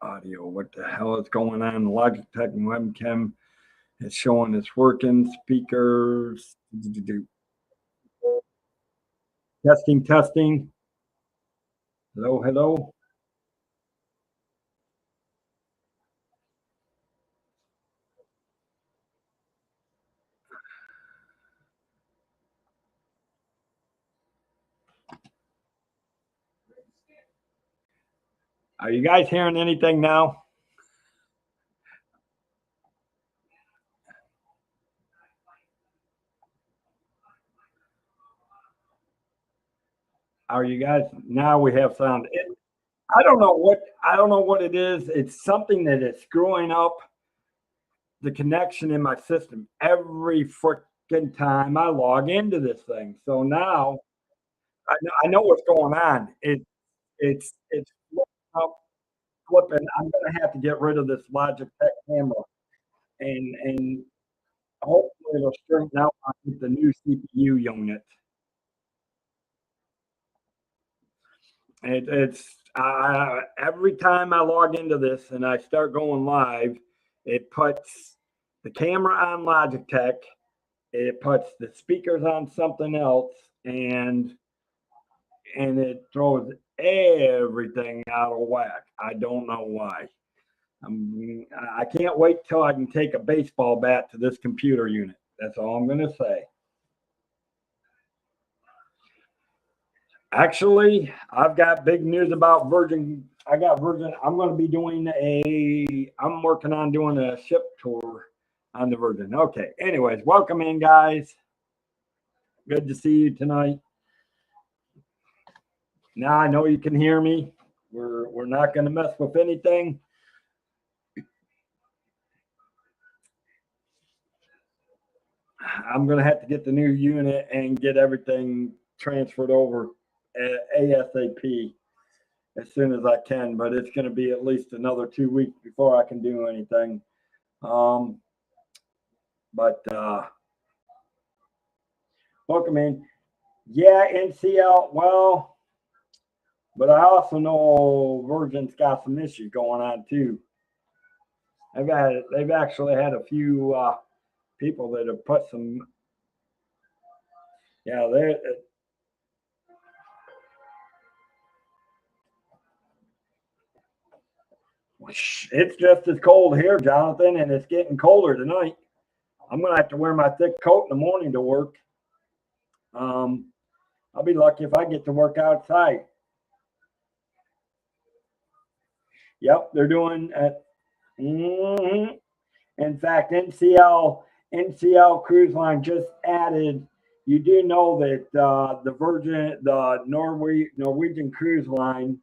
audio. What the hell is going on? Logitech and webcam is showing it's working. Speakers. Testing, testing. Hello, hello. Are you guys hearing anything now? Are you guys now? We have sound. I don't know what it is. It's something that is screwing up the connection in my system every freaking time I log into this thing. So now I know what's going on. It's flipping up, flipping. I'm gonna have to get rid of this Logitech camera and hopefully it'll straighten out with the new CPU unit. It's every time I log into this and I start going live, it puts the camera on Logitech, it puts the speakers on something else, and it throws everything out of whack. I don't know why. I can't wait till I can take a baseball bat to this computer unit. That's all I'm going to say. Actually, I've got big news about Virgin. I got Virgin. I'm going to be doing I'm working on doing a ship tour on the Virgin. Okay. Anyways, welcome in, guys. Good to see you tonight. Now I know you can hear me. We're not going to mess with anything. I'm going to have to get the new unit and get everything transferred over ASAP as soon as I can, but it's going to be at least another 2 weeks before I can do anything. Welcome in. Yeah, NCL. Well, but I also know Virgin's got some issues going on too. They've actually had a few people that have put some. Yeah, it's just as cold here, Jonathan, and it's getting colder tonight. I'm gonna have to wear my thick coat in the morning to work. I'll be lucky if I get to work outside. Yep, they're doing. In fact, NCL Cruiseline just added. You do know that the Norwegian Cruise Line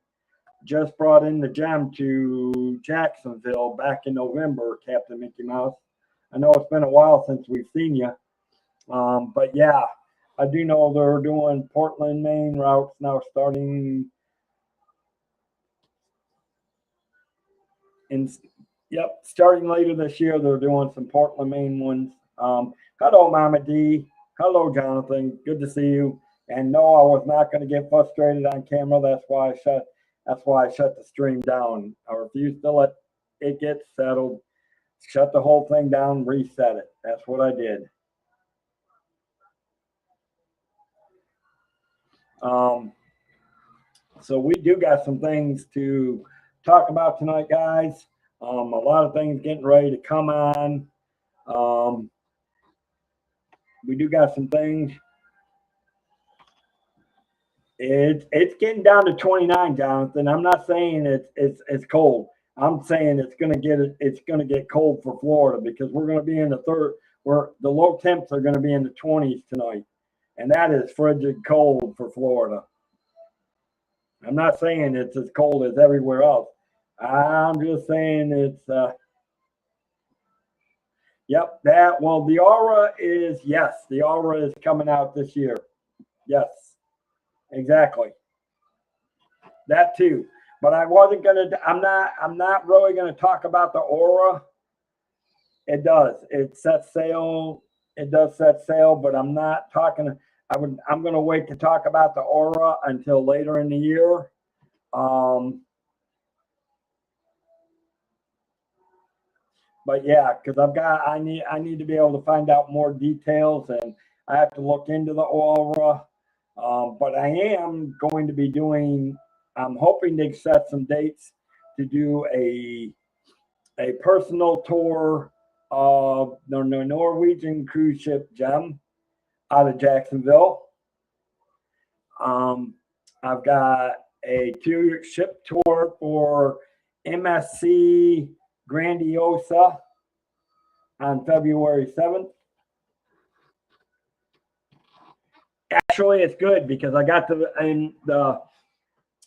just brought in the gem to Jacksonville back in November, Captain Mickey Mouse. I know it's been a while since we've seen you, but yeah, I do know they're doing Portland, Maine routes now starting starting later this year. They're doing some Portland, Maine ones. Hello, Mama D. Hello, Jonathan. Good to see you. And no, I was not going to get frustrated on camera. That's why I shut the stream down. I refused to let it get settled. Shut the whole thing down, reset it. That's what I did. So we do got some things to talk about tonight, guys. A lot of things getting ready to come on. We do got some things. It's getting down to 29, Jonathan. I'm not saying it's cold. I'm saying it's gonna get cold for Florida because we're gonna be in where the low temps are gonna be in the 20s tonight, and that is frigid cold for Florida. I'm not saying it's as cold as everywhere else. I'm just saying it's yep, the aura is the aura is coming out this year. Yes. Exactly. That too. But I wasn't gonna I'm not really gonna talk about the aura. It does. It sets sail. It does set sail, but I'm not talking I'm gonna wait to talk about the aura until later in the year. but yeah, because I need to be able to find out more details, and I have to look into the aura. But I am going to be doing. I'm hoping to set some dates to do a personal tour of the Norwegian cruise ship Gem out of Jacksonville. Um, I've got a two-ship tour for MSC Grandiosa on February 7th. Actually, it's good because I got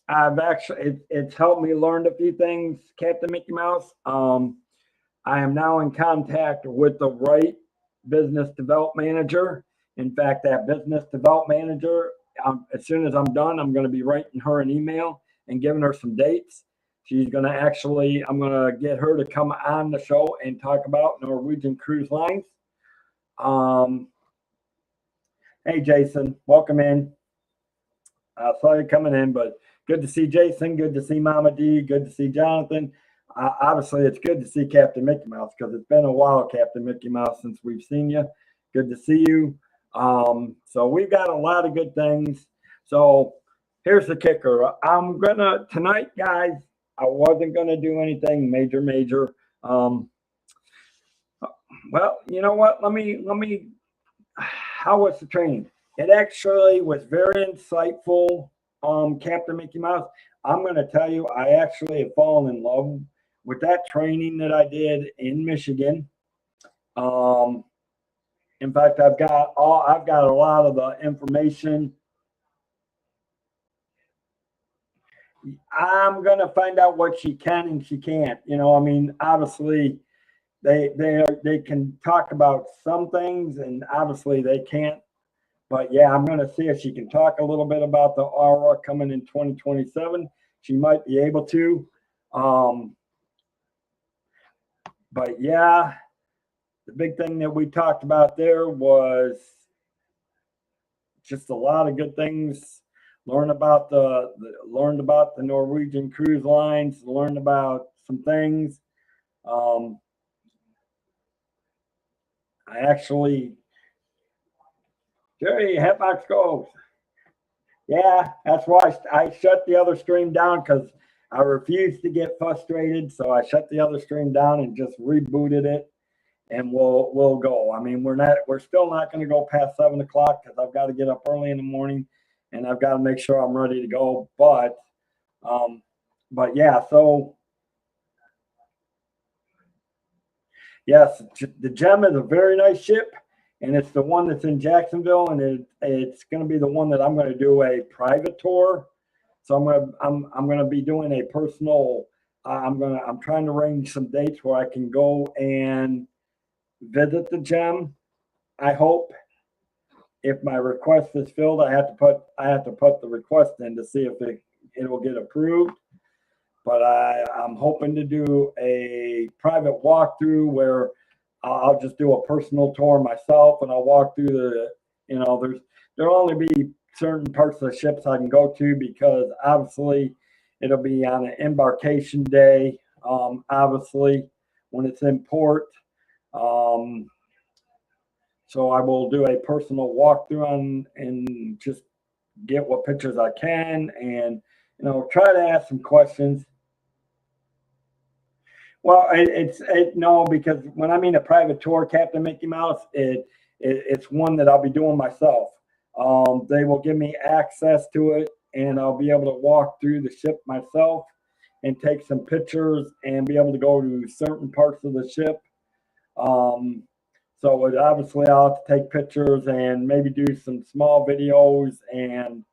I've actually, it's helped me learn a few things, Captain Mickey Mouse. I am now in contact with the right business development manager. In fact, that business development manager, as soon as I'm done, I'm going to be writing her an email and giving her some dates. She's going to actually, I'm going to get her to come on the show and talk about Norwegian Cruise Lines. Hey, Jason, welcome in. I saw you coming in, but good to see Jason. Good to see Mama D. Good to see Jonathan. Obviously, it's good to see Captain Mickey Mouse because it's been a while, Captain Mickey Mouse, since we've seen you. Good to see you. So we've got a lot of good things. So here's the kicker. Tonight, guys, I wasn't gonna do anything major. Well, you know what? Let me. How was the training? It actually was very insightful. Captain Mickey Mouse. I'm going to tell you, I actually have fallen in love with that training that I did in Michigan. In fact, I've got a lot of the information. I'm going to find out what she can and she can't. You know, I mean, obviously, they can talk about some things, and obviously they can't. But yeah, I'm going to see if she can talk a little bit about the aura coming in 2027. She might be able to. But yeah, the big thing that we talked about there was just a lot of good things. Learned about the Norwegian cruise lines. Learned about some things. I actually, Jerry, Hatbox goes. Yeah, that's why I shut the other stream down because I refused to get frustrated. So I shut the other stream down and just rebooted it, and we'll go. I mean, we're still not going to go past 7 o'clock because I've got to get up early in the morning, and I've got to make sure I'm ready to go. But yeah, so yes, the Gem is a very nice ship. And it's the one that's in Jacksonville, and it's going to be the one that I'm going to do a private tour. So I'm going to be doing a personal. I'm trying to arrange some dates where I can go and visit the Gem. I hope if my request is filled, I have to put the request in to see if it will get approved. But I'm hoping to do a private walkthrough where I'll just do a personal tour myself, and I'll walk through there'll only be certain parts of the ships I can go to because obviously it'll be on an embarkation day. Obviously when it's in port. So I will do a personal walkthrough and just get what pictures I can, and try to ask some questions. Well, no, because when I mean a private tour, Captain Mickey Mouse, it's one that I'll be doing myself. They will give me access to it, and I'll be able to walk through the ship myself and take some pictures and be able to go to certain parts of the ship. So obviously I'll have to take pictures and maybe do some small videos and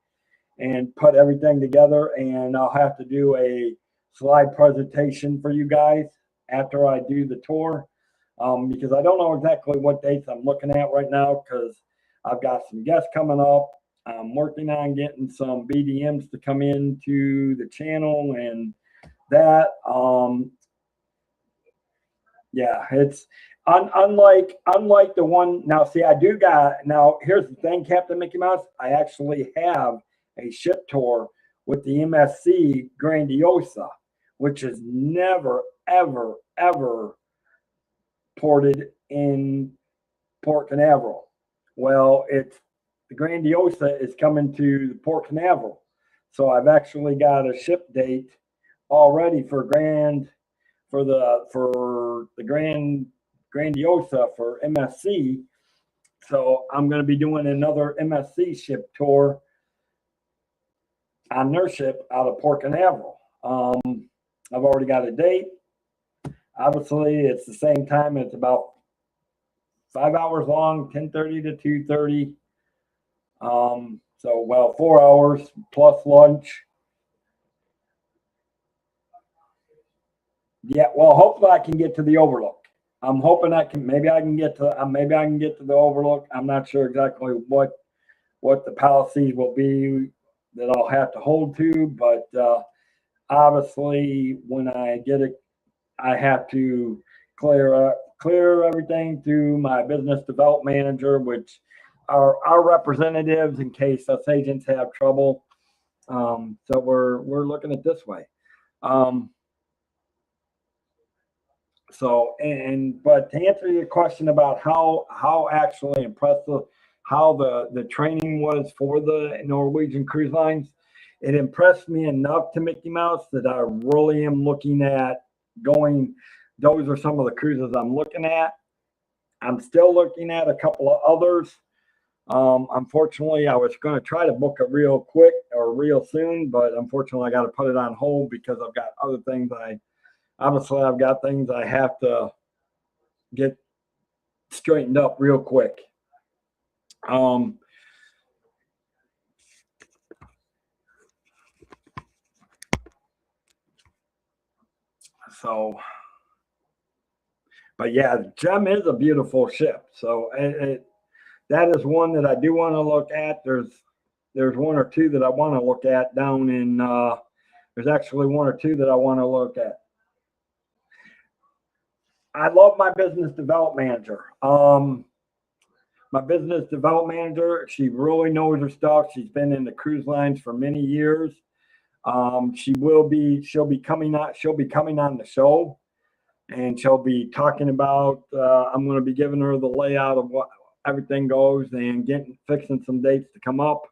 put everything together, and I'll have to do a slide presentation for you guys after I do the tour, because I don't know exactly what dates I'm looking at right now because I've got some guests coming up. I'm working on getting some BDMs to come into the channel, and that yeah, it's unlike the one now. See, now here's the thing, Captain Mickey Mouse. I actually have a ship tour with the MSC Grandiosa, which has never, ever, ever ported in Port Canaveral. Well, it's the Grandiosa is coming to Port Canaveral, so I've actually got a ship date already for the Grandiosa for MSC. So I'm going to be doing another MSC ship tour on their ship out of Port Canaveral. I've already got a date. Obviously, it's the same time. It's about 5 hours long, 10:30 to 2:30. So, well, 4 hours plus lunch. Yeah, well, hopefully I can get to the Overlook. I'm hoping I can. Maybe I can get to the Overlook. I'm not sure exactly what the policies will be that I'll have to hold to, but obviously when I get it, I have to clear everything through my business development manager, which are our representatives in case us agents have trouble. So we're looking at this way. But to answer your question about how actually impressive how the training was for the Norwegian Cruise Lines, it impressed me enough to Mickey Mouse that I really am looking at going. Those are some of the cruises I'm looking at. I'm still looking at a couple of others. Unfortunately, I was going to try to book it real quick or real soon, but unfortunately, I got to put it on hold because I've got other things I've got things I have to get straightened up real quick. But yeah, Gem is a beautiful ship. So that is one that I do want to look at. There's one or two that I want to look at down in. There's actually one or two that I want to look at. I love my business development manager. My business development manager, she really knows her stuff. She's been in the cruise lines for many years. She'll be coming on the show, and she'll be talking about. I'm going to be giving her the layout of what everything goes and fixing some dates to come up.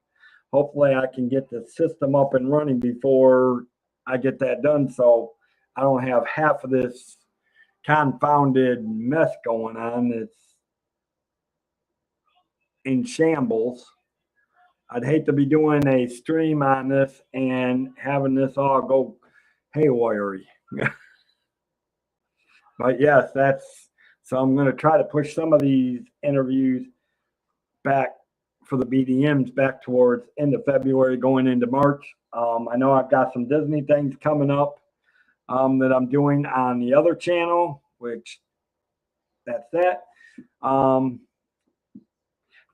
Hopefully, I can get the system up and running before I get that done, so I don't have half of this confounded mess going on. It's in shambles. I'd hate to be doing a stream on this and having this all go haywire. But yes, so I'm going to try to push some of these interviews back for the BDMs back towards end of February, going into March. I know I've got some Disney things coming up that I'm doing on the other channel, which that's that.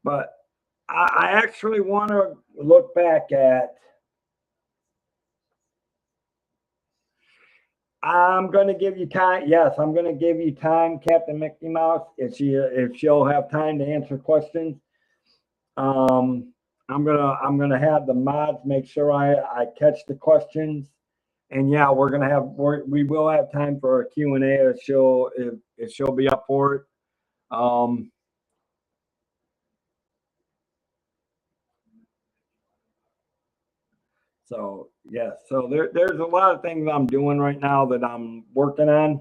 But I actually want to look back at. I'm going to give you time. Yes, I'm going to give you time, Captain Mickey Mouse, if she'll have time to answer questions. I'm gonna have the mods make sure I catch the questions, and yeah, we will have time for a Q&A if she'll be up for it. So yes, so there's a lot of things I'm doing right now that I'm working on,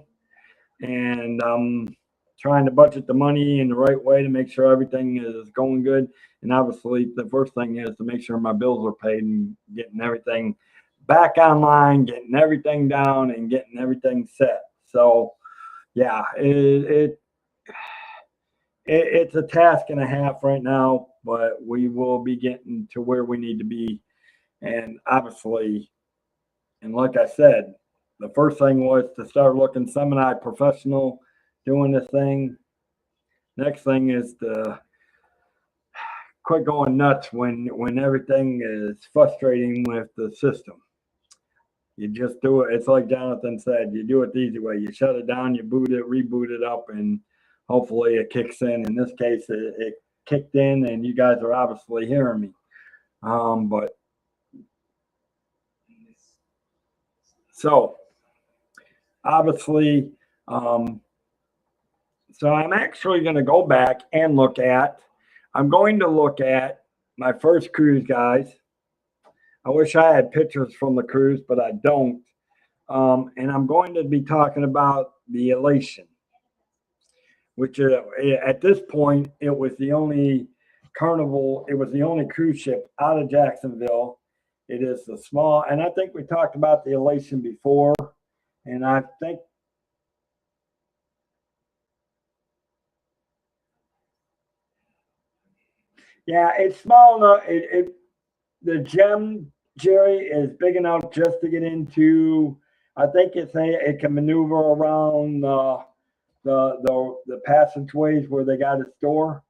and I'm trying to budget the money in the right way to make sure everything is going good. And obviously, the first thing is to make sure my bills are paid and getting everything back online, getting everything down, and getting everything set. So yeah, it's a task and a half right now, but we will be getting to where we need to be. And obviously, and like I said, the first thing was to start looking semi-professional doing this thing. Next thing is to quit going nuts when everything is frustrating with the system. You just do it. It's like Jonathan said, you do it the easy way. You shut it down, you reboot it up, and hopefully it kicks in. In this case, it kicked in, and you guys are obviously hearing me. But so obviously, So I'm actually going to go back and look at, I'm going to look at my first cruise, guys. I wish I had pictures from the cruise, but I don't. And I'm going to be talking about the Elation, which at this point, it was the only Carnival, it was the only cruise ship out of Jacksonville. It is the small, and I think we talked about the Elation before, and I think yeah, it's small enough. The gem, Jerry, is big enough just to get into. I think it can maneuver around the passageways where they got a store,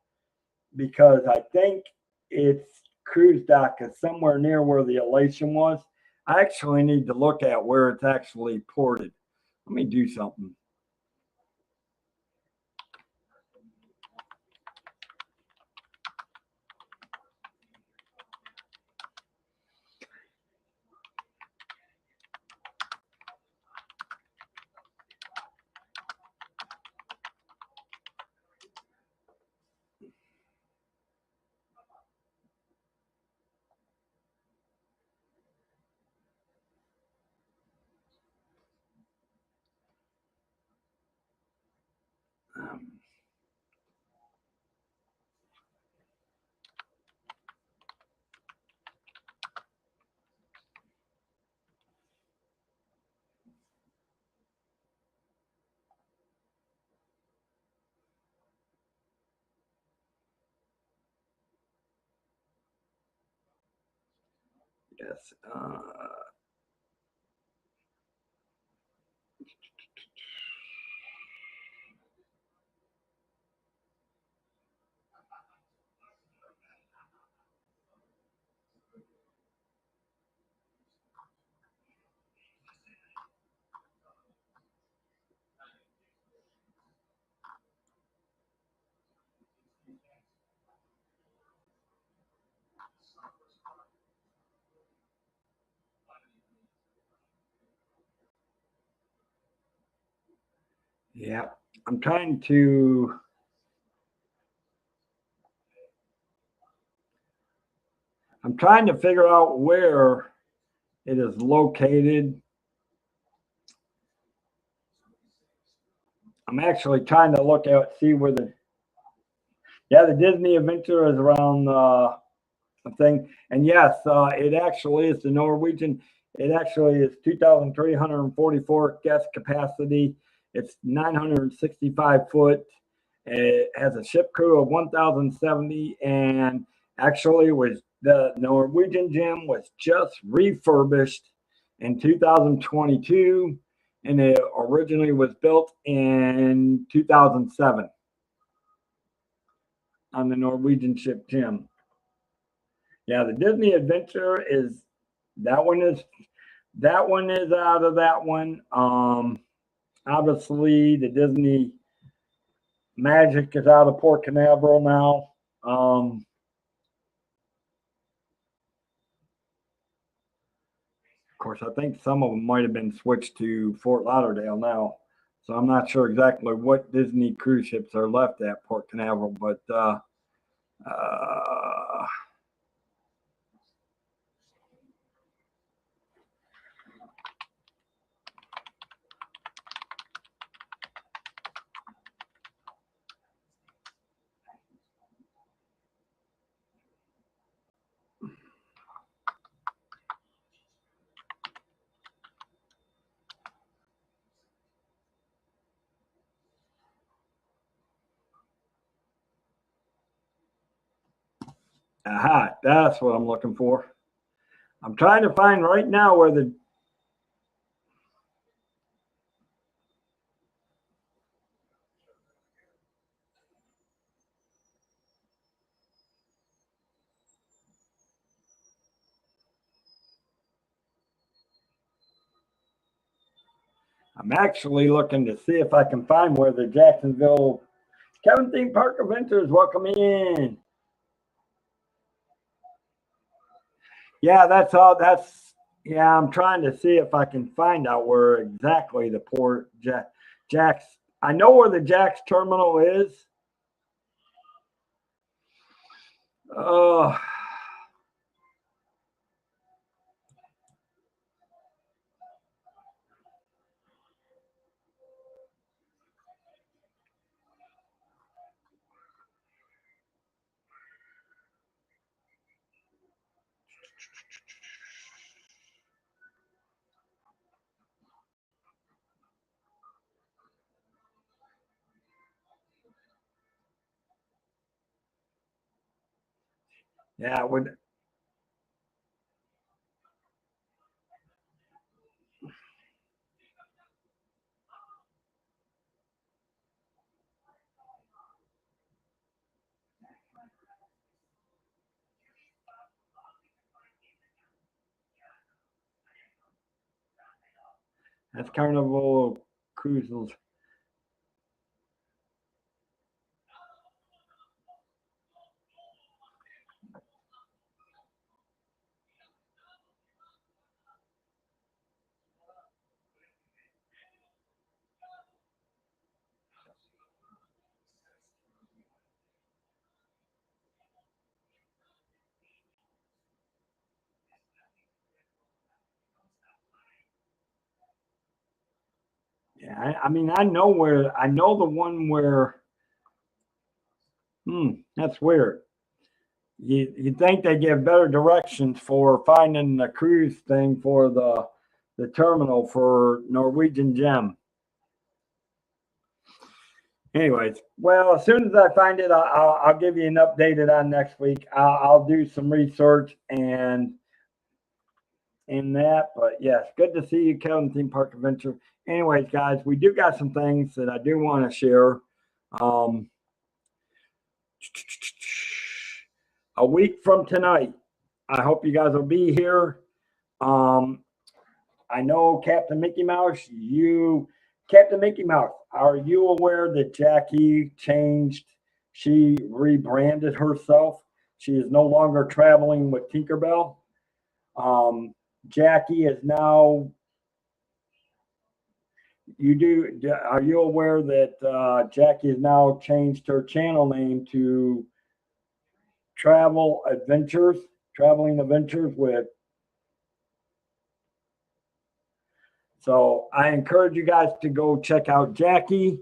because I think its cruise dock is somewhere near where the Elation was. I actually need to look at where it's actually ported. Let me do something. Yes. Yeah. I'm trying to. I'm trying to figure out where it is located. I'm actually trying to look at see where the Disney Adventure is around the thing. And yes, it actually is the Norwegian. It actually is 2,344 guest capacity. It's 965 foot. It has a ship crew of 1,070, and actually was the Norwegian gym was just refurbished in 2022, and it originally was built in 2007 on the Norwegian ship Jim. Yeah, the Disney Adventure is that one is that one is out of that one. Obviously the Disney Magic is out of Port Canaveral now. Of course, I think some of them might have been switched to Fort Lauderdale now. So I'm not sure exactly what Disney cruise ships are left at Port Canaveral, but uh, aha, that's what I'm looking for. I'm trying to find right now where the I'm actually looking to see if I can find where the Jacksonville Kevin Theme Park Adventures. Welcome in. Yeah, that's all. Yeah. I'm trying to see if I can find out where exactly the port Jack's I know where the Jack's terminal is. Uh, yeah, that's Carnival Cruises. Yeah, I mean, I know where, I know the one where, that's weird. You think they give better directions for finding the cruise thing for the terminal for Norwegian Gem. Anyways, well, as soon as I find it, I'll give you an updated on next week. I'll do some research and in that. But yes, good to see you, Kevin, Theme Park Adventure. Anyways, guys, we do got some things that I do want to share. Um, a week from tonight, I hope you guys will be here. Um, I know Captain Mickey Mouse, Captain Mickey Mouse, are you aware that Jackie changed? She rebranded herself. She is no longer traveling with Tinkerbell. Um, Jackie is now, are you aware that Jackie has now changed her channel name to Traveling Adventures with. So I encourage you guys to go check out Jackie.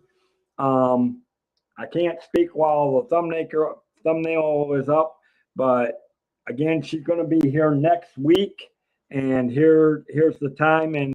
Um, I can't speak while the thumbnail is up, but again, she's going to be here next week, and here's the time and.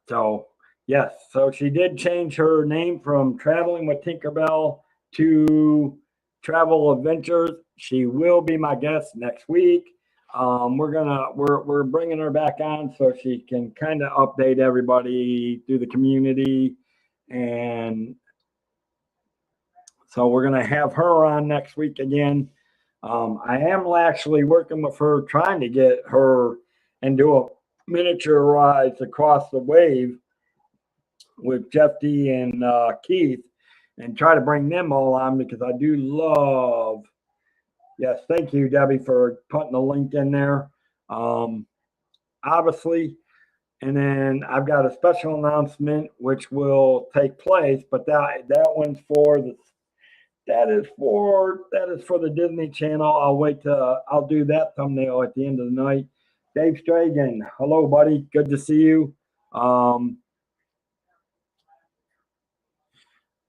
So yes, so she did change her name from Traveling with Tinkerbell to Travel Adventures. She will be my guest next week. We're bringing her back on so she can kind of update everybody through the community, and so we're gonna have her on next week again. I am actually working with her, trying to get her and do a miniature rise across the wave with Jeff D and Keith, and try to bring them all on because I do love. Yes, thank you, Debbie, for putting the link in there. Um, Obviously, and then I've got a special announcement which will take place, but that one's for the that is for the Disney Channel. I'll do that thumbnail at the end of the night. Dave Stragan, hello, buddy. Good to see you. Um,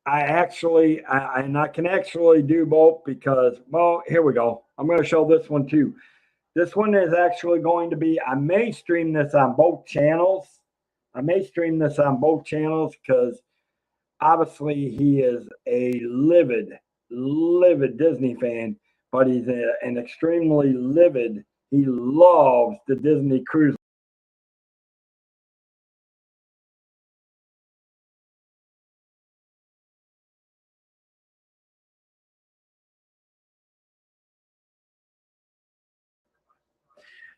I can actually do both because, well, here we go. I'm going to show this one too. This one is actually going to be, I may stream this on both channels. I may stream this on both channels because obviously he is a livid Disney fan, but he's an extremely livid. He loves the Disney cruise.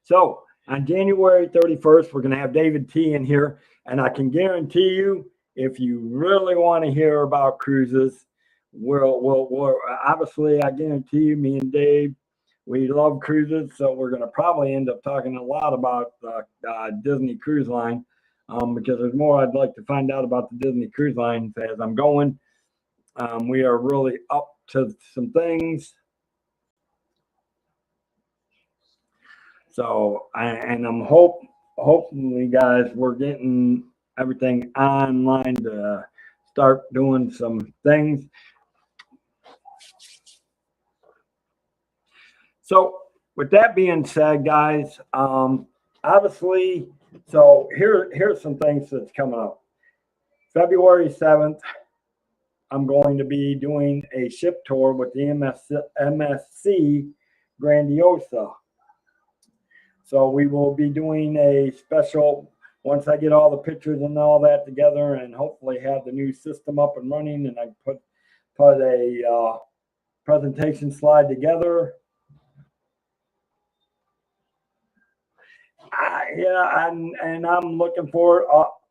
So on January 31st, we're going to have David T in here. And I can guarantee you, if you really want to hear about cruises, we'll obviously, I guarantee you, me and Dave, we love cruises. So we're going to probably end up talking a lot about Disney Cruise Line because there's more I'd like to find out about the Disney Cruise Line as I'm going. We are really up to some things. So, I'm hopefully, guys, we're getting everything online to start doing some things. So, with that being said, guys, obviously, so here's some things that's coming up. February 7th, I'm going to be doing a ship tour with the MSC Grandiosa. So we will be doing a special, once I get all the pictures and all that together and hopefully have the new system up and running, and I put a presentation slide together. And I'm looking for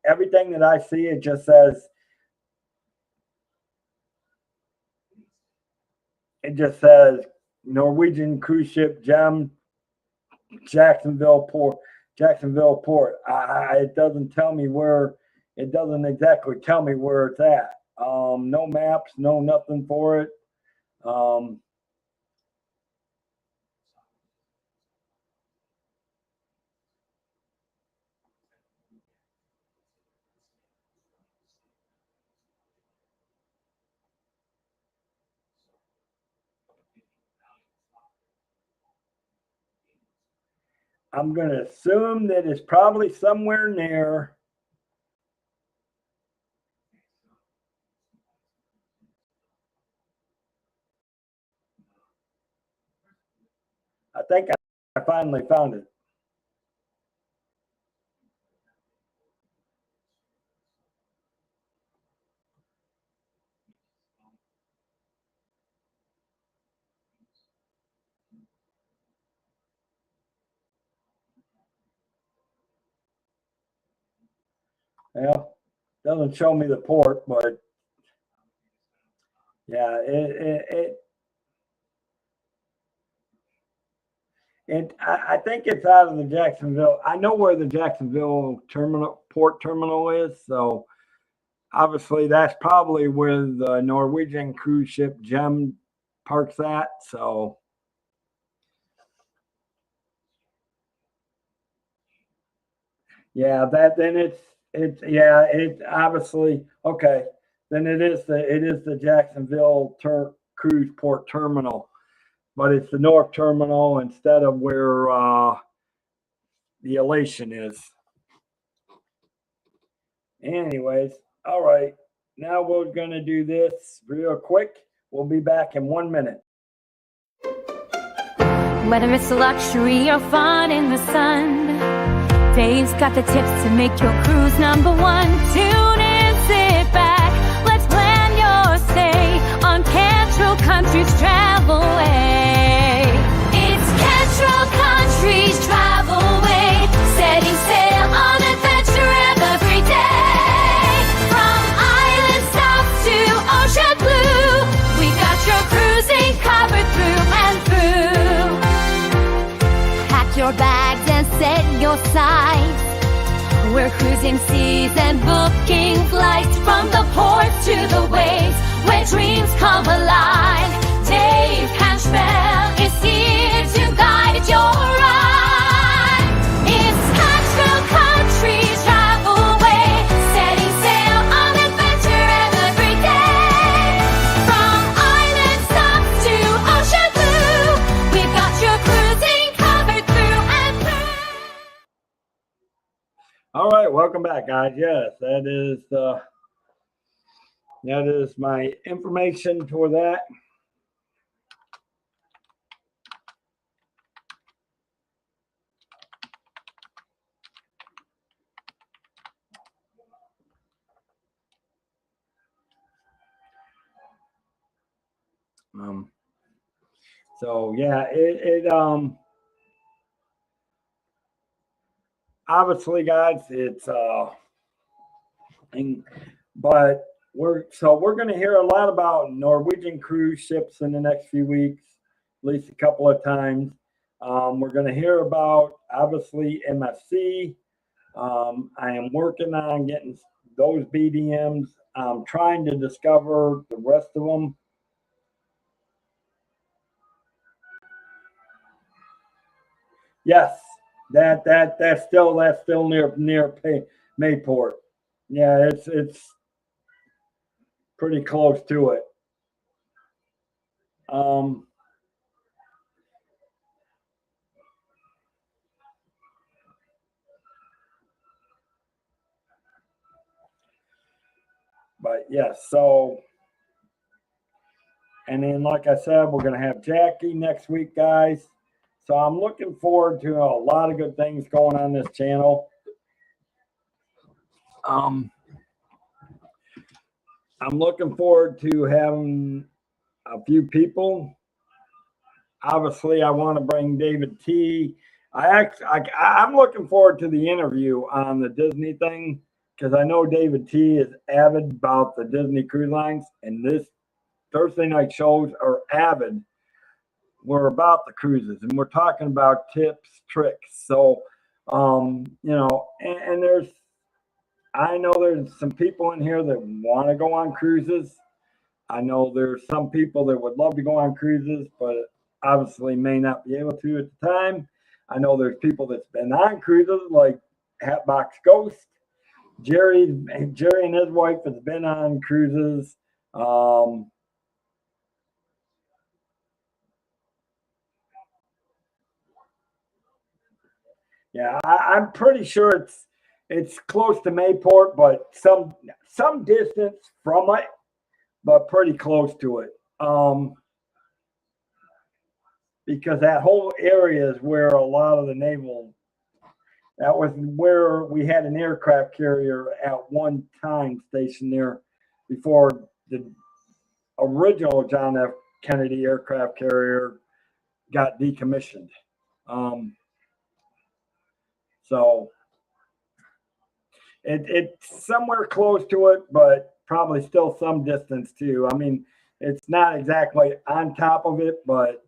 everything that I see. It just says, Norwegian cruise ship gem, Jacksonville Port. It doesn't tell me where. It doesn't exactly tell me where it's at. No maps, no nothing for it. I'm going to assume that it's probably somewhere near. I think I finally found it. Well, doesn't show me the port, but yeah, I think it's out of the Jacksonville. I know where the Jacksonville port terminal is, so obviously that's probably where the Norwegian cruise ship Gem parks at. So yeah, it's obviously okay. Then it is the Jacksonville cruise port terminal, but it's the North Terminal instead of where the Elation is. Anyways, all right. Now we're going to do this real quick. We'll be back in 1 minute. Whether it's luxury or fun in the sun, Dave's got the tips to make your cruise #1. Tune in, sit back. Let's plan your stay on Cantrell Country's Travelway. It's Cantrell Country's Travelway, setting sail on adventure every day. From island south to ocean blue, we got your cruising covered through and through. Pack your bags and set your sights. We're cruising seas and booking flights from the ports to the waves where dreams come alive. Dave Cantrell is here to guide your ride. It's Cantrell Country's Travelway, setting sail on adventure every day. From island stops to ocean blue, we've got your cruising covered through and through. All right, welcome back, guys. Yes, that is my information for that. So yeah, obviously, guys, it's but we're going to hear a lot about Norwegian cruise ships in the next few weeks, at least a couple of times. We're going to hear about obviously MSC. I am working on getting those BDMs. I'm trying to discover the rest of them. Yes, that's still near Mayport. Yeah, it's pretty close to it. But yes, so and then like I said, we're gonna have Jackie next week, guys. So I'm looking forward to a lot of good things going on this channel. I'm looking forward to having a few people. Obviously, I want to bring David T. I'm looking forward to the interview on the Disney thing because I know David T. is avid about the Disney cruise lines, and this Thursday night shows are avid. We're about the cruises, and we're talking about tips, tricks. So, and I know there's some people in here that want to go on cruises. I know there's some people that would love to go on cruises, but obviously may not be able to at the time. I know there's people that's been on cruises like Hatbox Ghost. Jerry and his wife has been on cruises. Yeah, I'm pretty sure it's close to Mayport, but some distance from it, but pretty close to it. Because that whole area is where a lot of the naval, that was where we had an aircraft carrier at one time stationed there before the original John F. Kennedy aircraft carrier got decommissioned. So it's somewhere close to it, but probably still some distance too. I mean, it's not exactly on top of it, but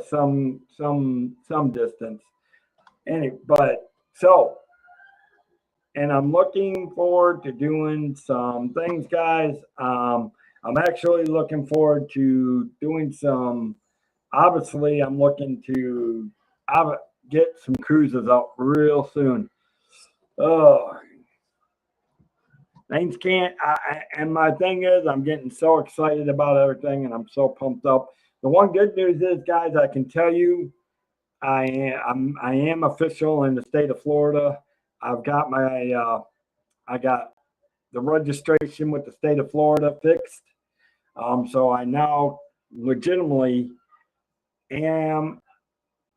some distance. And I'm looking forward to doing some things, guys. I'm actually looking forward to doing some. Obviously, I'm looking to get some cruises out real soon. Oh, things can't. And my thing is, I'm getting so excited about everything, and I'm so pumped up. The one good news is, guys, I can tell you, I am official in the state of Florida. I've got I got the registration with the state of Florida fixed. So I now legitimately am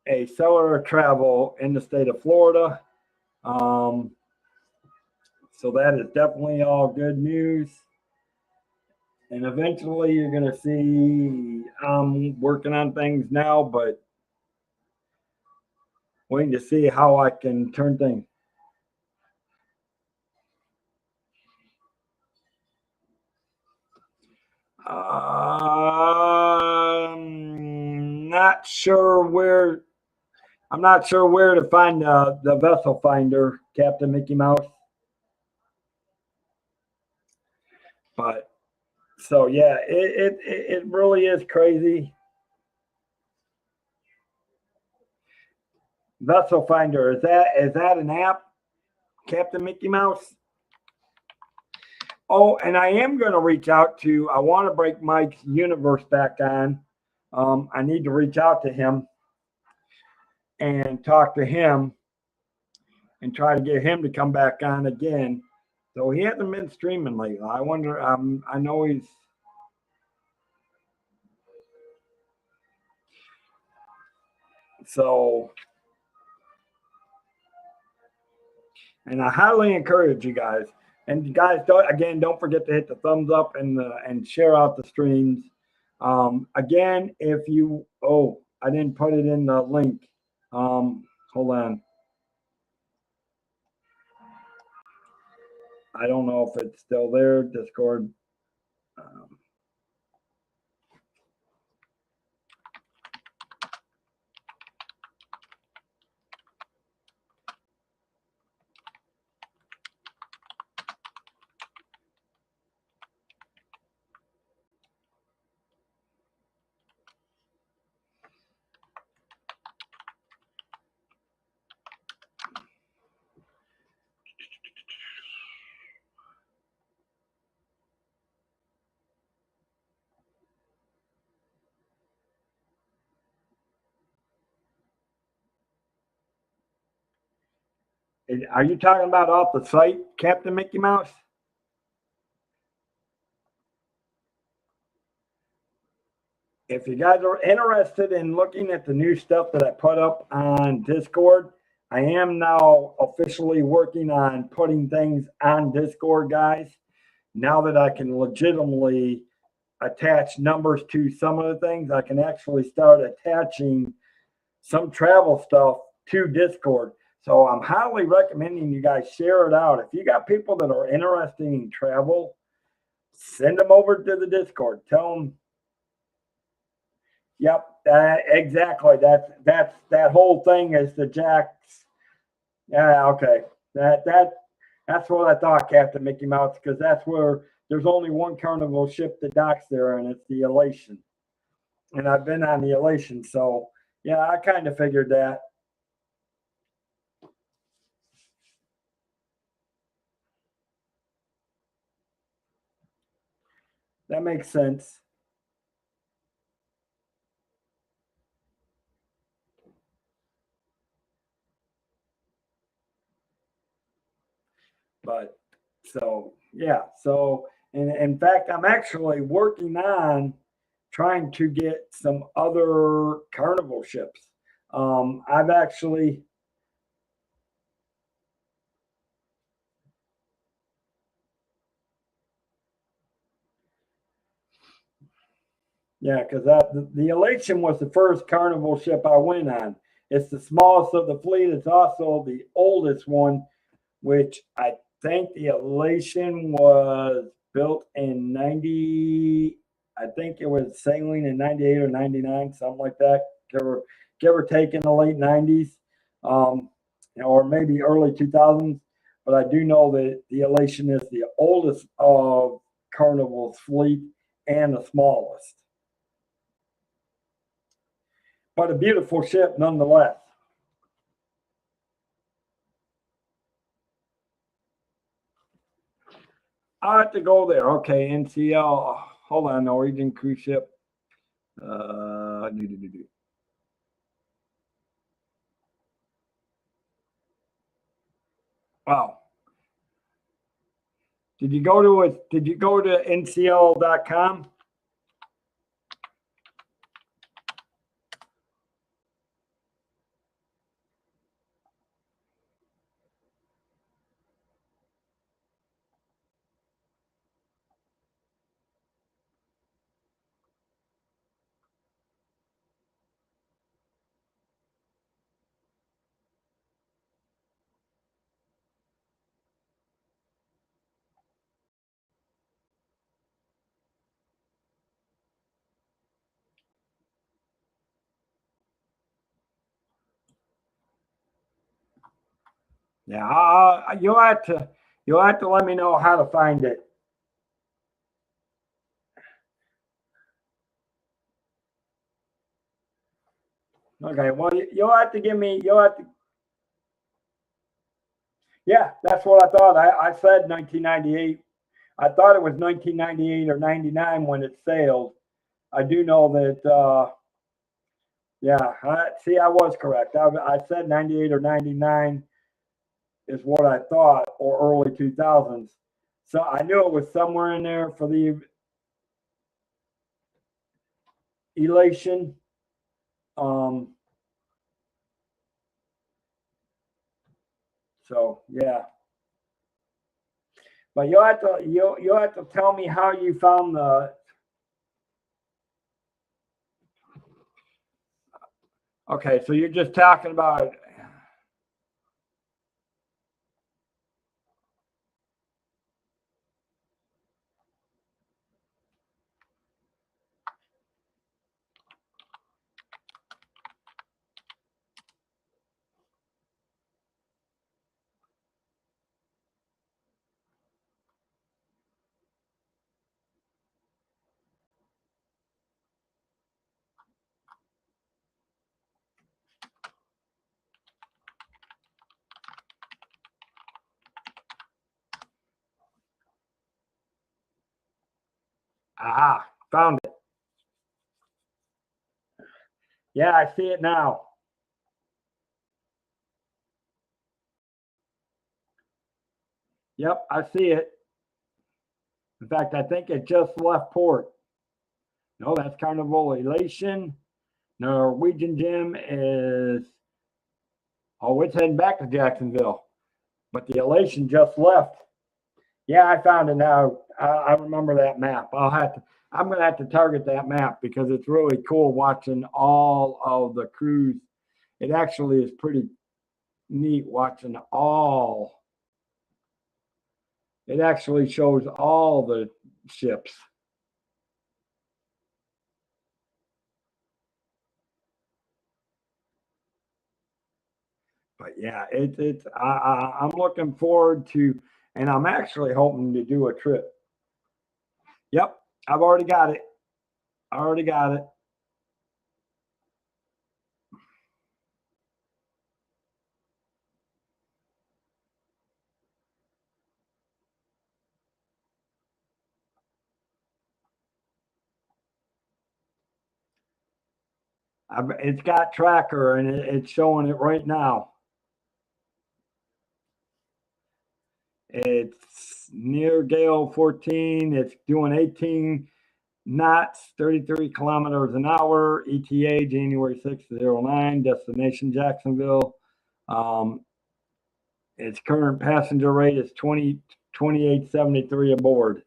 a seller of travel in the state of Florida. So that is definitely all good news. And eventually you're going to see I'm working on things now, but waiting to see how I can turn things. I'm not sure where to find the vessel finder, Captain Mickey Mouse. But so yeah, it really is crazy. Vessel finder, is that an app, Captain Mickey Mouse? Oh, and I am going to reach out to. I want to break Mike's universe back on. I need to reach out to him and talk to him and try to get him to come back on again. So he hasn't been streaming lately. I wonder. I know he's. So, and I highly encourage you guys. And you guys, don't forget to hit the thumbs up and share out the streams. Again, if you, I didn't put it in the link. Hold on. I don't know if it's still there, Discord. Are you talking about off the site, Captain Mickey Mouse? If you guys are interested in looking at the new stuff that I put up on Discord, I am now officially working on putting things on Discord, guys. Now that I can legitimately attach numbers to some of the things, I can actually start attaching some travel stuff to Discord. So I'm highly recommending you guys share it out. If you got people that are interested in travel, send them over to the Discord. Tell them. Yep, exactly. That whole thing is the Jacks. Yeah, okay. That's what I thought, Captain Mickey Mouse, because that's where there's only one Carnival ship that docks there, and it's the Elation. And I've been on the Elation, so yeah, I kind of figured that. That makes sense. But so, yeah. So, in fact, I'm actually working on trying to get some other Carnival ships. I've actually, yeah, because the Elation was the first Carnival ship I went on. It's the smallest of the fleet. It's also the oldest one, which I think the Elation was built in 90. I think it was sailing in 98 or 99, something like that. Give or take in the late 90s, or maybe early 2000s. But I do know that the Elation is the oldest of Carnival's fleet and the smallest. But a beautiful ship nonetheless. I have to go there. Okay, NCL. Hold on, Norwegian cruise ship. Wow. Did you go to it? Did you go to ncl.com? Yeah, you'll have to let me know how to find it. Okay, well, you'll have to give me. Yeah, that's what I thought. I said 1998. I thought it was 1998 or 99 when it sailed. I do know that. Yeah, I was correct. I said 98 or 99 is what I thought, or early 2000s. So I knew it was somewhere in there for the Elation. So yeah, but you'll have to tell me how you found the. Okay, so you're just talking about. Aha, found it. Yeah, I see it now. Yep, I see it. In fact, I think it just left port. No, that's Carnival Elation. Norwegian Gem is, oh, it's heading back to Jacksonville. But the Elation just left. Yeah, I found it now. I remember that map. I'm gonna have to target that map because it's really cool watching all of the cruise. It actually is pretty neat watching all. It actually shows all the ships. But yeah, I'm looking forward to, and I'm actually hoping to do a trip. Yep, I've already got it. I already got it. It's got tracker and it's showing it right now. It's near gale 14. It's doing 18 knots, 33 kilometers an hour. ETA January 6th, 09. Destination Jacksonville. Its current passenger rate is 28.73 aboard.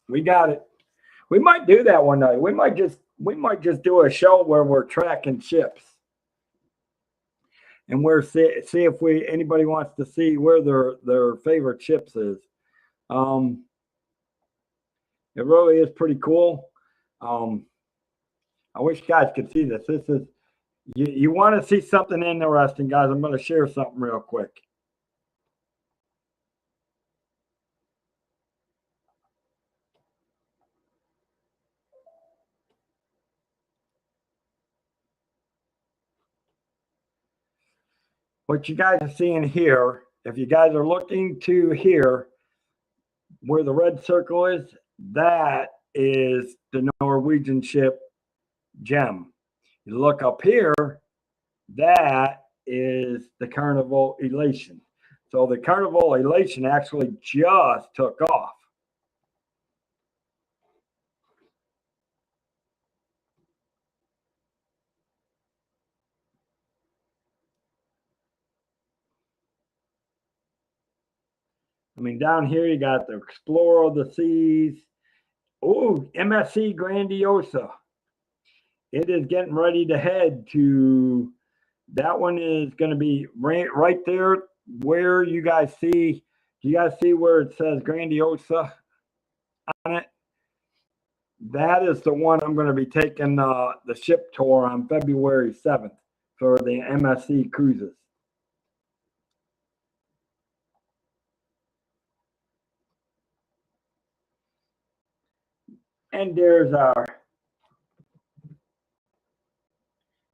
We got it. We might do that one night. We might just do a show where we're tracking ships, and we're see if anybody wants to see where their favorite ships is. It really is pretty cool. I wish you guys could see this. This is you want to see something interesting, guys. I'm going to share something real quick. What you guys are seeing here, if you guys are looking to here, where the red circle is, that is the Norwegian ship Gem. You look up here, that is the Carnival Elation. So the Carnival Elation actually just took off. I mean, down here you got the Explorer of the Seas. Oh, MSC Grandiosa. It is getting ready to head to, that one is going to be right there where you guys see. Do you guys see where it says Grandiosa on it? That is the one I'm going to be taking the ship tour on February 7th for the MSC cruises. And there's our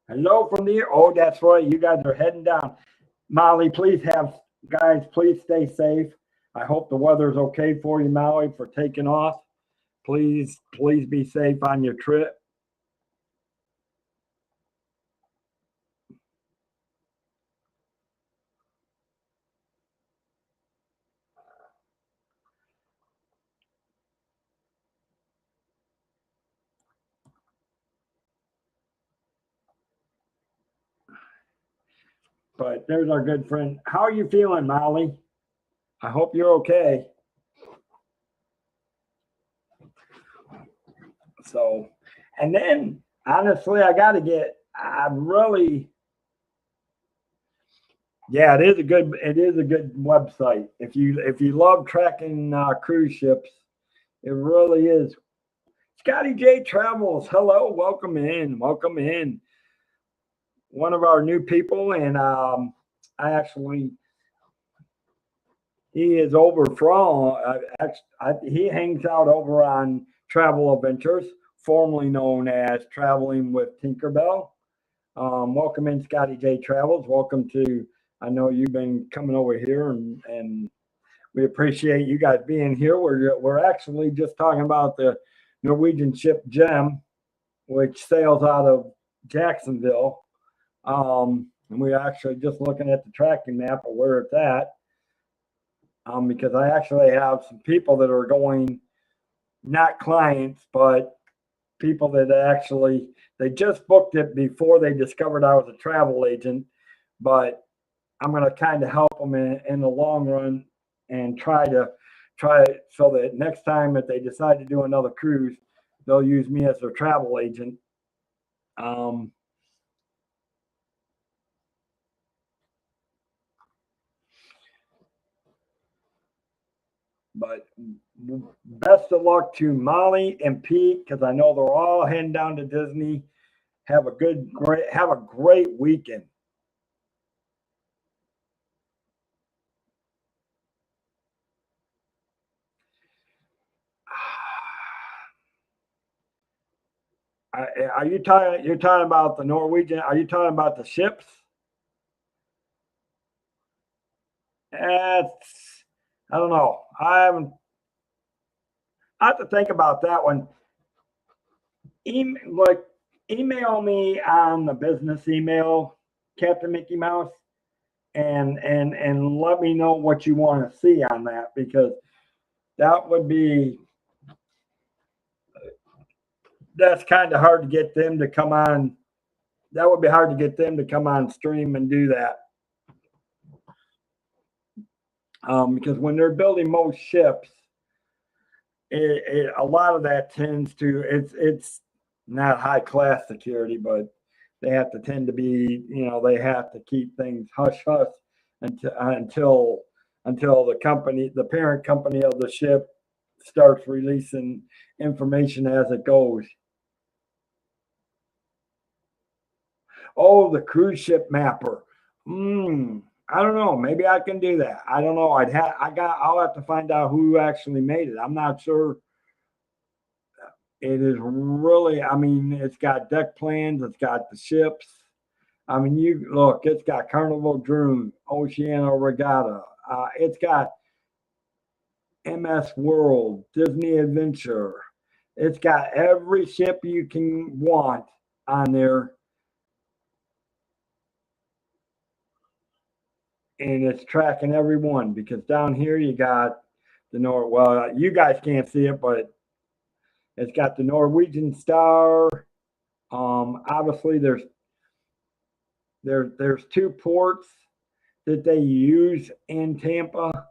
hello from the, oh, that's right. You guys are heading down. Molly, please stay safe. I hope the weather's okay for you, Molly, for taking off. Please be safe on your trip. But there's our good friend. How are you feeling, Molly? I hope you're okay. So And then honestly, I really, yeah, it is a good website. If you love tracking cruise ships, it really is. Scotty J Travels, hello, welcome in, welcome in. One of our new people, and he is over from he hangs out over on Travel Adventures, formerly known as Traveling with Tinkerbell. Welcome in, Scotty J Travels. Welcome to. I know you've been coming over here, and we appreciate you guys being here. We're actually just talking about the Norwegian ship Gem, which sails out of Jacksonville. And we're actually just looking at the tracking map of where it's at. Because I actually have some people that are going, not clients, but people that they just booked it before they discovered I was a travel agent. But I'm going to kind of help them in the long run and try it so that next time that they decide to do another cruise, they'll use me as their travel agent. But best of luck to Molly and Pete, because I know they're all heading down to Disney. Have a great weekend. Are you talking? You're talking about the Norwegian? Are you talking about the ships? It's, I don't know. I have to think about that one. Email me on the business email, Captain Mickey Mouse, and let me know what you want to see on that, because that would be that's kind of hard to get them to come on. That would be hard to get them to come on stream and do that. Because when they're building most ships, a lot of that tends to it's not high class security, but they have to tend to be, they have to keep things hush hush until the parent company of the ship starts releasing information as it goes. Oh, the cruise ship mapper. I don't know. Maybe I can do that. I don't know. I'll have to find out who actually made it. I'm not sure. It is really, it's got deck plans, it's got the ships. You look, it's got Carnival Dream, Oceano Regatta. It's got MS World, Disney Adventure. It's got every ship you can want on there. And it's tracking every one, because down here you got well, you guys can't see it, but it's got the Norwegian Star. Obviously there's two ports that they use in Tampa.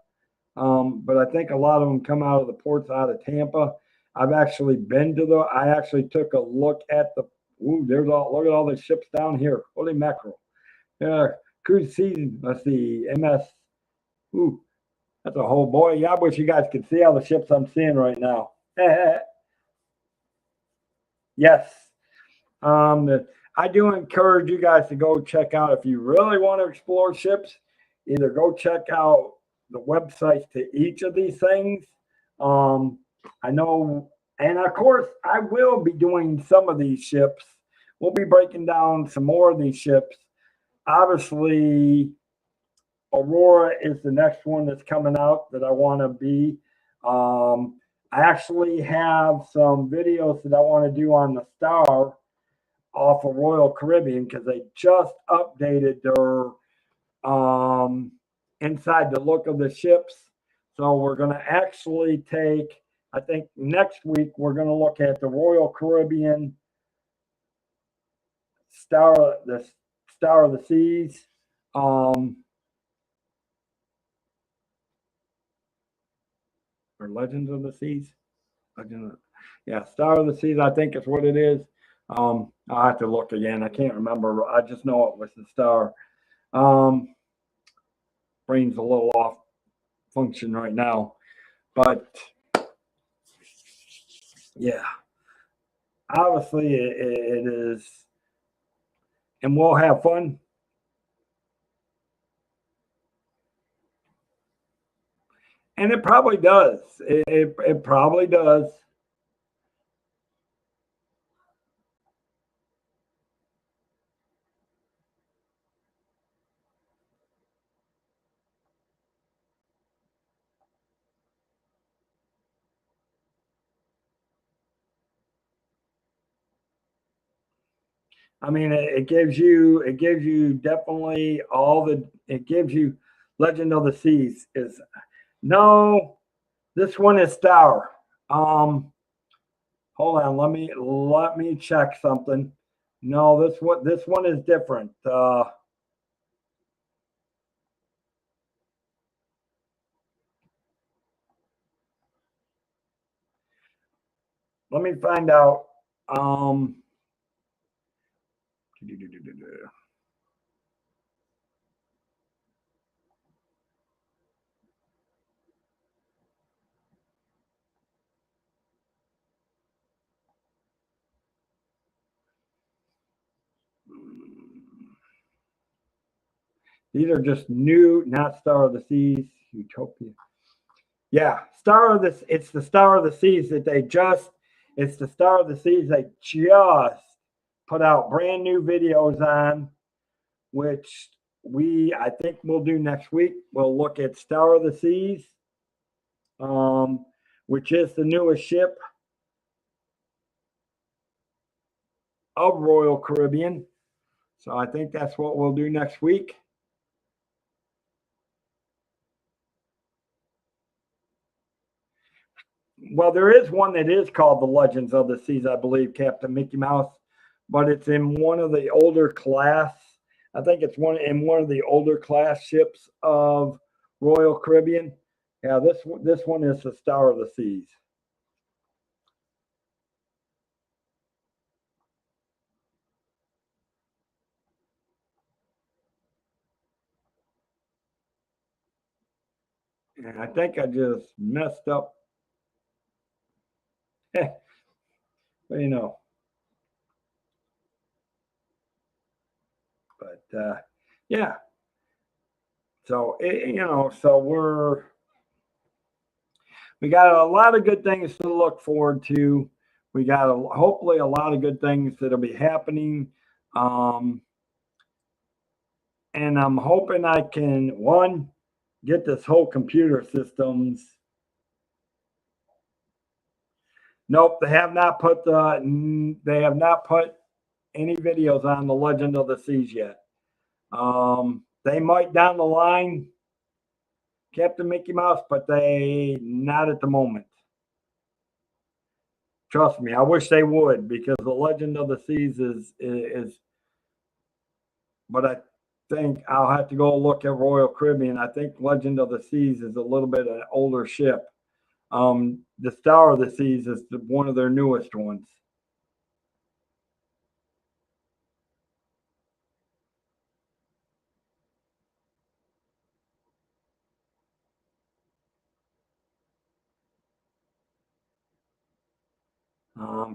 But I think a lot of them come out of the ports out of Tampa. I've actually been to I actually took a look at look at all the ships down here. Holy mackerel. Cruise season, let's see, MS. That's a whole boy. Yeah, I wish you guys could see all the ships I'm seeing right now. Yes. I do encourage you guys to go check out, if you really want to explore ships, either go check out the websites to each of these things. I know, and of course, I will be doing some of these ships. We'll be breaking down some more of these ships. Obviously, Aurora is the next one that's coming out that I want to be. I actually have some videos that I want to do on the Star off of Royal Caribbean, because they just updated their inside the look of the ships. So we're going to actually I think next week, we're going to look at the Royal Caribbean Star of the Seas. Or Legends of the Seas. Yeah, Star of the Seas, I think is what it is. I'll have to look again. I can't remember. I just know it was the Star. Brain's a little off function right now, but yeah, obviously it is, and we'll have fun. And it probably does. It probably does. I mean, it gives you definitely it gives you Legend of the Seas is no, this one is Star. Hold on, let me check something. No, this one is different. Let me find out. These are just new, not Star of the Seas, Utopia. Yeah, Star of this. It's the Star of the Seas that they just. It's the Star of the Seas they just put out brand new videos on, which I think we'll do next week. We'll look at Star of the Seas, which is the newest ship of Royal Caribbean. So I think that's what we'll do next week. Well, there is one that is called The Legends of the Seas, I believe, Captain Mickey Mouse, but it's in one of the older class. I think it's in one of the older class ships of Royal Caribbean. Yeah, this one is the Star of the Seas. And I think I just messed up. But you know. But yeah. So so we got a lot of good things to look forward to. We got hopefully a lot of good things that'll be happening. And I'm hoping I can get this whole computer systems. Nope, they have not put any videos on the Legend of the Seas yet. They might down the line, Captain Mickey Mouse, but they not at the moment. Trust me, I wish they would, because the Legend of the Seas is. But I think I'll have to go look at Royal Caribbean. I think Legend of the Seas is a little bit an older ship. The Star of the Seas is one of their newest ones.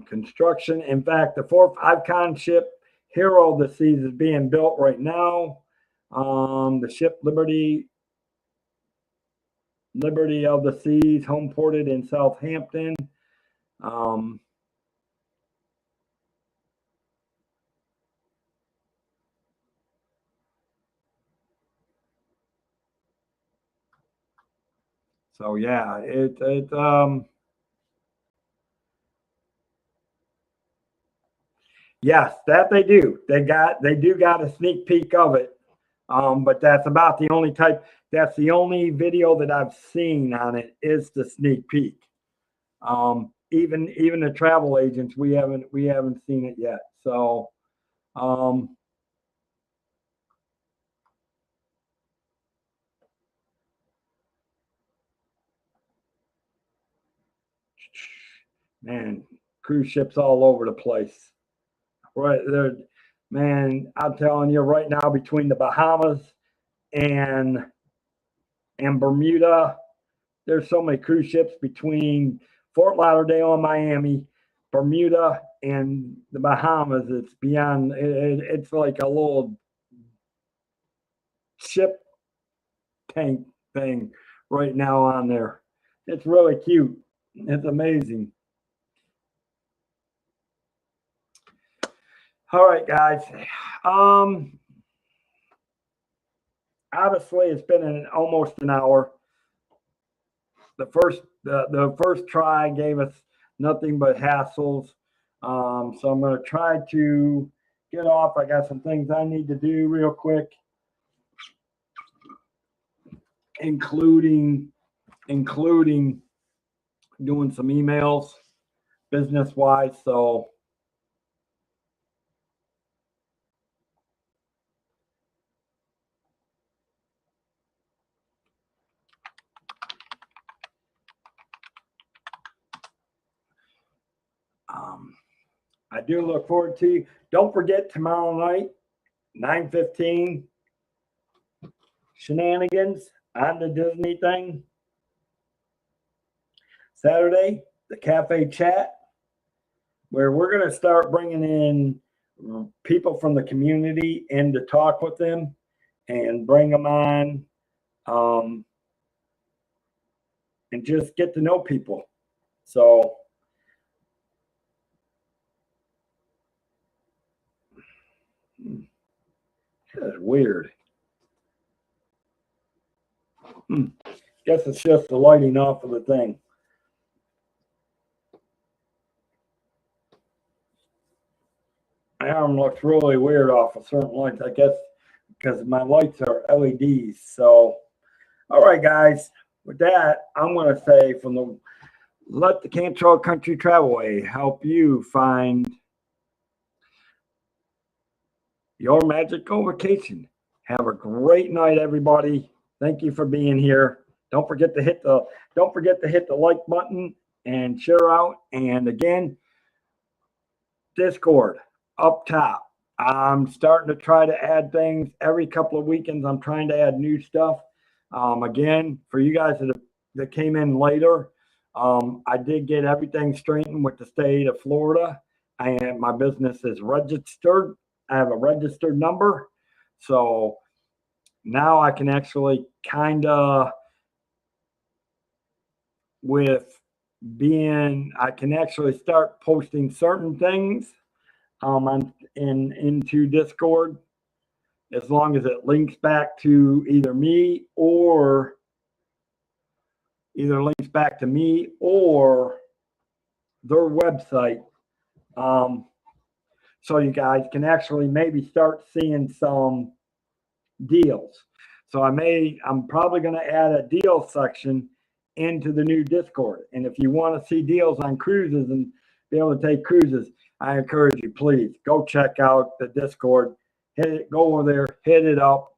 Construction. In fact, the 4th Icon ship, Hero of the Seas, is being built right now. The ship Liberty of the Seas, home ported in Southampton. So yeah, yes, that they do. They do got a sneak peek of it. But that's about the only that's the only video that I've seen on it is the sneak peek. Even the travel agents, we haven't seen it yet. So man, cruise ships all over the place. right there, man. I'm telling you right now, between the Bahamas and Bermuda, there's so many cruise ships between Fort Lauderdale and Miami, Bermuda and the Bahamas. It's beyond. It's like a little ship tank thing right now on there. It's really cute. It's amazing. All right, guys. Obviously, it's been almost an hour. The first try gave us nothing but hassles. So I'm going to try to get off. I got some things I need to do real quick, including doing some emails business wise. So I do look forward to you. Don't forget tomorrow night, 9:15, shenanigans on the Disney thing. Saturday, the cafe chat, where we're going to start bringing in people from the community in to talk with them and bring them on, and just get to know people. So that's weird. Guess it's just the lighting off of the thing. My arm looks really weird off of certain lights, I guess, because my lights are LEDs. So, all right, guys. With that, I'm going to say let the Cantrell Country Travelway help you find your magical vacation. Have a great night, everybody. Thank you for being here. Don't forget to hit the like button and share out. And again, Discord up top. I'm starting to try to add things every couple of weekends. I'm trying to add new stuff. Again, for you guys that came in later, I did get everything straightened with the state of Florida, and my business is registered. I have a registered number, so now I can actually I can actually start posting certain things into Discord, as long as it links back to either me or their website. So you guys can actually maybe start seeing some deals. So I'm probably going to add a deal section into the new Discord. And if you want to see deals on cruises and be able to take cruises, I encourage you, please go check out the Discord. Go over there, hit it up,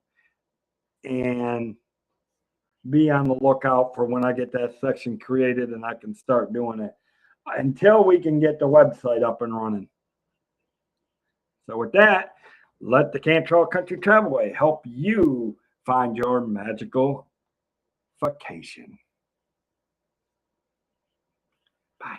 and be on the lookout for when I get that section created and I can start doing it until we can get the website up and running. So with that, let the Cantrell Country Travelway help you find your magical vacation. Bye.